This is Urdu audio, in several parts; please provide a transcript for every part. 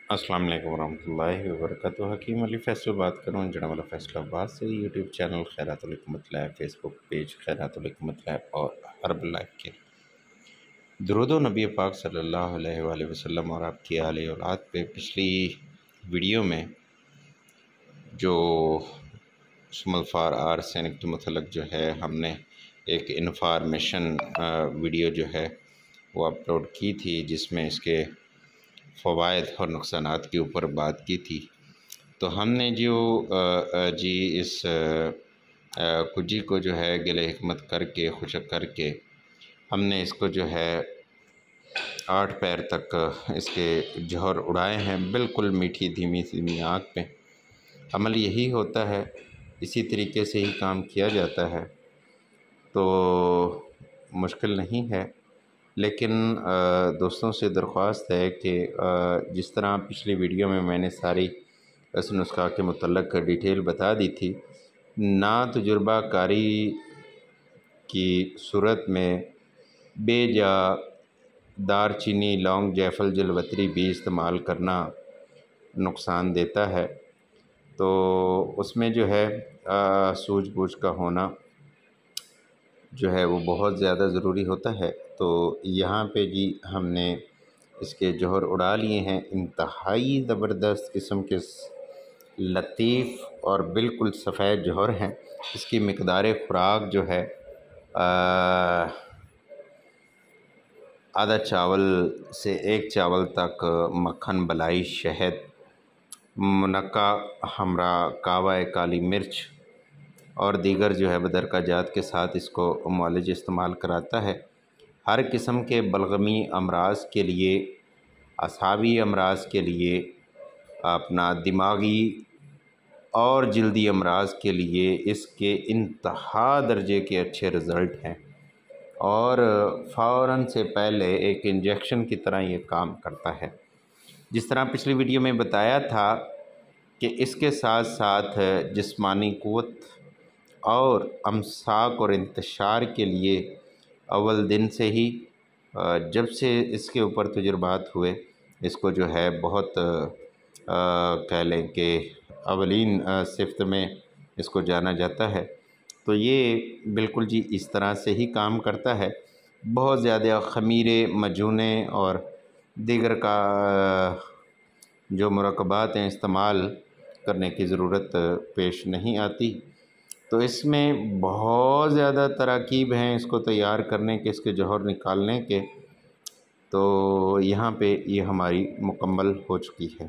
السلام علیکم ورحمۃ اللہ وبرکاتہ۔ حکیم علی فیصل بات کروں جڑا والا فیصل آباد سے۔ یوٹیوب چینل خیرات الحکمت لائف، فیس بک پیج خیرات الحکمت لائف اور عرب لائف کے درود و نبی پاک صلی اللہ علیہ وآلہ وسلم اور آپ کی آل اولاد پہ پچھلی ویڈیو میں جو اسم الفار آرسینک کے متعلق جو ہے ہم نے ایک انفارمیشن ویڈیو جو ہے وہ اپلوڈ کی تھی، جس میں اس کے فوائد اور نقصانات کے اوپر بات کی تھی۔ تو ہم نے جو اس کجی کو جو ہے گلے حکمت کر کے خشک کر کے ہم نے اس کو جو ہے 8 پیر تک اس کے جوہر اڑائے ہیں، بالکل میٹھی دھیمی آنچ پہ۔ عمل یہی ہوتا ہے، اسی طریقے سے ہی کام کیا جاتا ہے، تو مشکل نہیں ہے۔ لیکن دوستوں سے درخواست ہے کہ جس طرح پچھلی ویڈیو میں نے ساری اس نسخہ کے متعلق ڈیٹیل بتا دی تھی، نا تجربہ کاری کی صورت میں بے جا دار چینی، لونگ، جیفل، جلوتری بھی استعمال کرنا نقصان دیتا ہے، تو اس میں جو ہے سوجھ بوجھ کا ہونا جو ہے وہ بہت زیادہ ضروری ہوتا ہے۔ تو یہاں پہ جی ہم نے اس کے جوہر اڑا لیے ہیں، انتہائی زبردست قسم کے لطیف اور بالکل سفید جوہر ہیں۔ اس کی مقدار خوراک جو ہے آدھا چاول سے 1 چاول تک مکھن، بلائی، شہد، منقع ہمراہ کعوہ کالی مرچ اور دیگر جو ہے بدرکہ جات کے ساتھ اس کو معالج استعمال کراتا ہے۔ ہر قسم کے بلغمی امراض کے لیے، اعصابی امراض کے لیے، اپنا دماغی اور جلدی امراض کے لیے اس کے انتہا درجے کے اچھے رزلٹ ہیں، اور فوراً سے پہلے ایک انجیکشن کی طرح یہ کام کرتا ہے۔ جس طرح پچھلی ویڈیو میں بتایا تھا کہ اس کے ساتھ ساتھ جسمانی قوت اور امساک اور انتشار کے لیے اول دن سے ہی جب سے اس کے اوپر تجربات ہوئے، اس کو جو ہے بہت کہہ لیں کہ اولین صفت میں اس کو جانا جاتا ہے۔ تو یہ بالکل جی اس طرح سے ہی کام کرتا ہے، بہت زیادہ خمیرے، مجونے اور دیگر کا جو مرکبات ہیں استعمال کرنے کی ضرورت پیش نہیں آتی۔ تو اس میں بہت زیادہ تراکیب ہیں اس کو تیار کرنے کے، اس کے جوہر نکالنے کے، تو یہاں پہ یہ ہماری مکمل ہو چکی ہے۔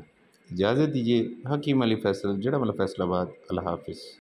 اجازت دیجیے، حکیم علی فیصل، جڑا والا فیصل آباد۔ اللہ حافظ۔